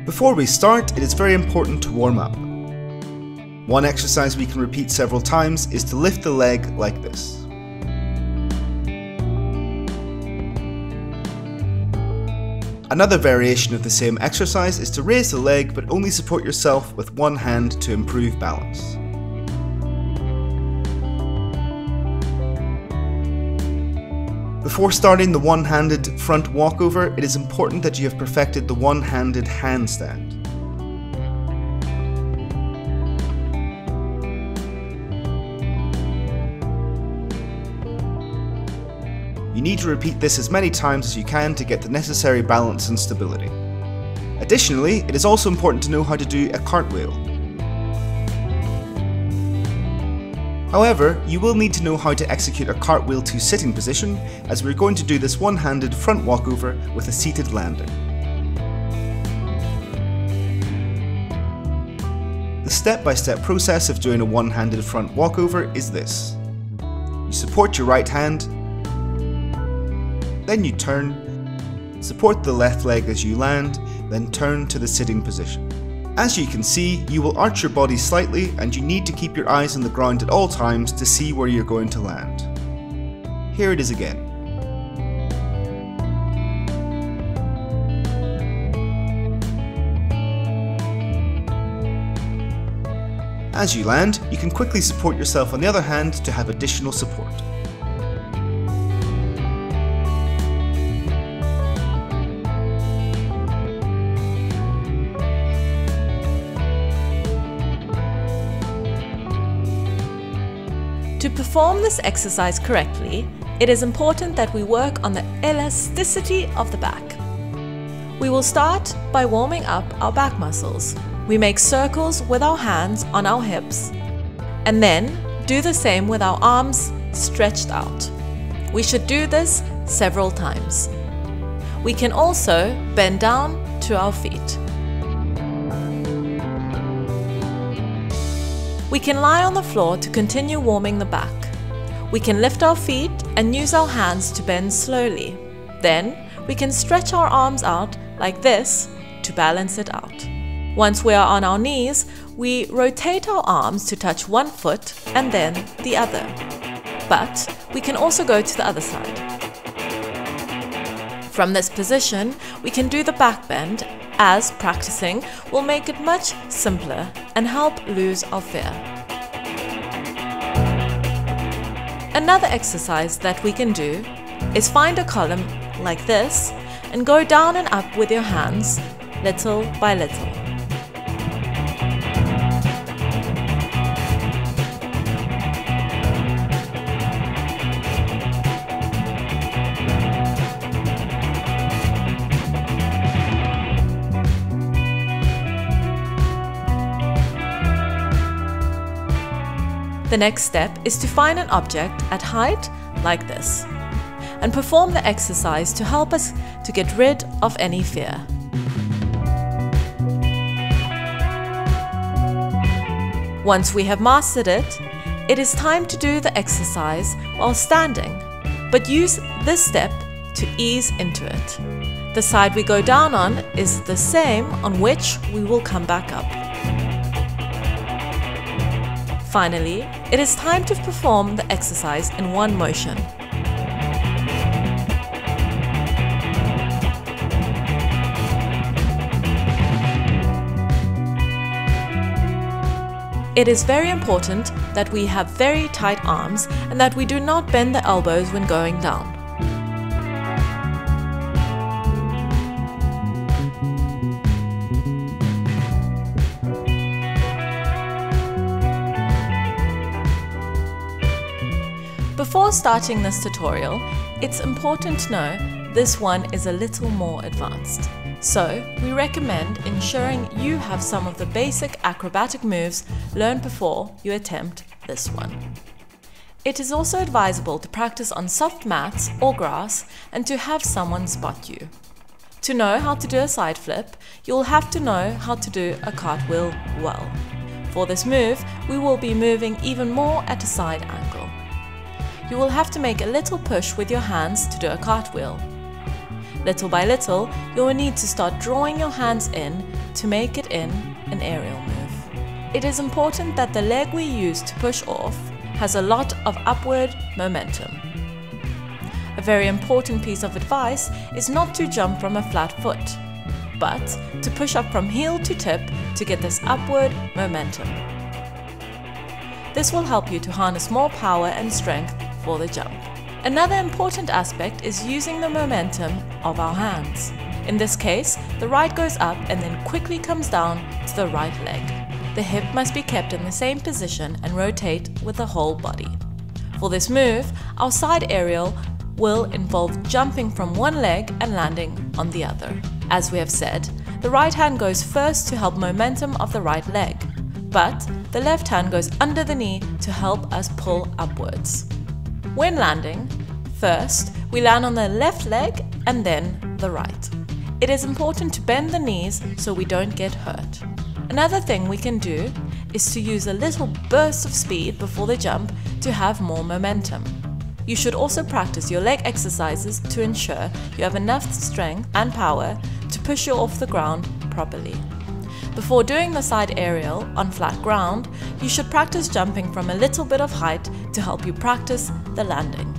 Before we start, it is very important to warm up. One exercise we can repeat several times is to lift the leg like this. Another variation of the same exercise is to raise the leg but only support yourself with one hand to improve balance. Before starting the one-handed front walkover, it is important that you have perfected the one-handed handstand. You need to repeat this as many times as you can to get the necessary balance and stability. Additionally, it is also important to know how to do a cartwheel. However, you will need to know how to execute a cartwheel to sitting position, as we're going to do this one-handed front walkover with a seated landing. The step-by-step process of doing a one-handed front walkover is this. You support your right hand, then you turn, support the left leg as you land, then turn to the sitting position. As you can see, you will arch your body slightly and you need to keep your eyes on the ground at all times to see where you're going to land. Here it is again. As you land, you can quickly support yourself on the other hand to have additional support. To perform this exercise correctly, it is important that we work on the elasticity of the back. We will start by warming up our back muscles. We make circles with our hands on our hips, and then do the same with our arms stretched out. We should do this several times. We can also bend down to our feet. We can lie on the floor to continue warming the back. We can lift our feet and use our hands to bend slowly. Then we can stretch our arms out like this to balance it out. Once we are on our knees, we rotate our arms to touch one foot and then the other. But we can also go to the other side. From this position, we can do the back bend, as practicing will make it much simpler and help lose our fear. Another exercise that we can do is find a column like this and go down and up with your hands, little by little. The next step is to find an object at height like this and perform the exercise to help us to get rid of any fear. Once we have mastered it, it is time to do the exercise while standing, but use this step to ease into it. The side we go down on is the same on which we will come back up. Finally, it is time to perform the exercise in one motion. It is very important that we have very tight arms and that we do not bend the elbows when going down. Before starting this tutorial, it's important to know this one is a little more advanced. So, we recommend ensuring you have some of the basic acrobatic moves learned before you attempt this one. It is also advisable to practice on soft mats or grass and to have someone spot you. To know how to do a side flip, you'll have to know how to do a cartwheel well. For this move, we will be moving even more at a side angle. You will have to make a little push with your hands to do a cartwheel. Little by little, you will need to start drawing your hands in to make it in an aerial move. It is important that the leg we use to push off has a lot of upward momentum. A very important piece of advice is not to jump from a flat foot, but to push up from heel to tip to get this upward momentum. This will help you to harness more power and strength for the jump. Another important aspect is using the momentum of our hands. In this case, the right goes up and then quickly comes down to the right leg. The hip must be kept in the same position and rotate with the whole body. For this move, our side aerial will involve jumping from one leg and landing on the other. As we have said, the right hand goes first to help momentum of the right leg, but the left hand goes under the knee to help us pull upwards. When landing, first we land on the left leg and then the right. It is important to bend the knees so we don't get hurt. Another thing we can do is to use a little burst of speed before the jump to have more momentum. You should also practice your leg exercises to ensure you have enough strength and power to push you off the ground properly. Before doing the side aerial on flat ground, you should practice jumping from a little bit of height to help you practice the landing.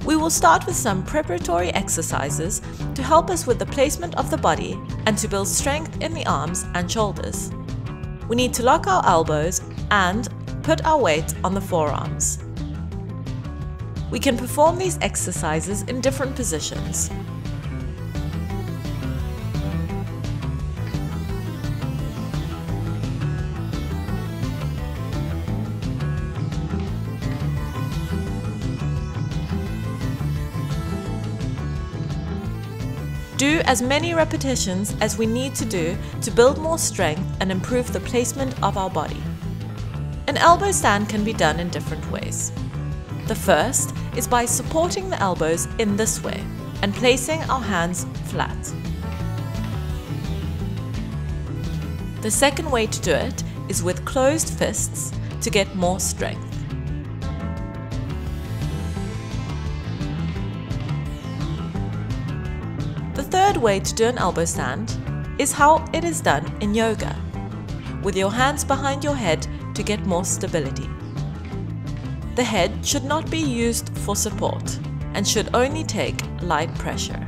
We will start with some preparatory exercises to help us with the placement of the body and to build strength in the arms and shoulders. We need to lock our elbows and put our weight on the forearms. We can perform these exercises in different positions. Do as many repetitions as we need to do to build more strength and improve the placement of our body. An elbow stand can be done in different ways. The first is by supporting the elbows in this way and placing our hands flat. The second way to do it is with closed fists to get more strength. The third way to do an elbow stand is how it is done in yoga, with your hands behind your head to get more stability. The head should not be used for support and should only take light pressure.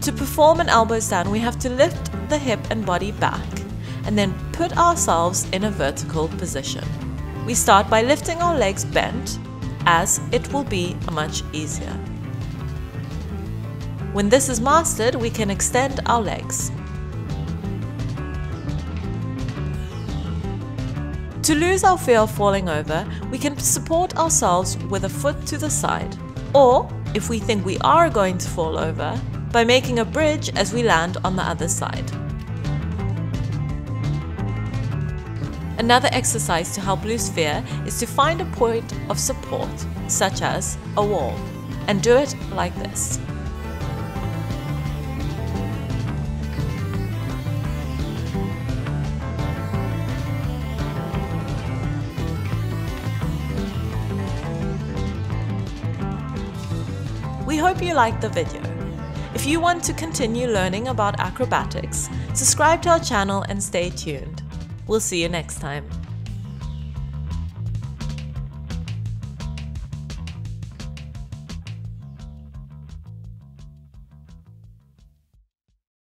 To perform an elbow stand, we have to lift the hip and body back and then put ourselves in a vertical position. We start by lifting our legs bent, as it will be much easier. When this is mastered, we can extend our legs. To lose our fear of falling over, we can support ourselves with a foot to the side, or, if we think we are going to fall over, by making a bridge as we land on the other side. Another exercise to help lose fear is to find a point of support, such as a wall, and do it like this. We hope you liked the video. If you want to continue learning about acrobatics, subscribe to our channel and stay tuned. We'll see you next time.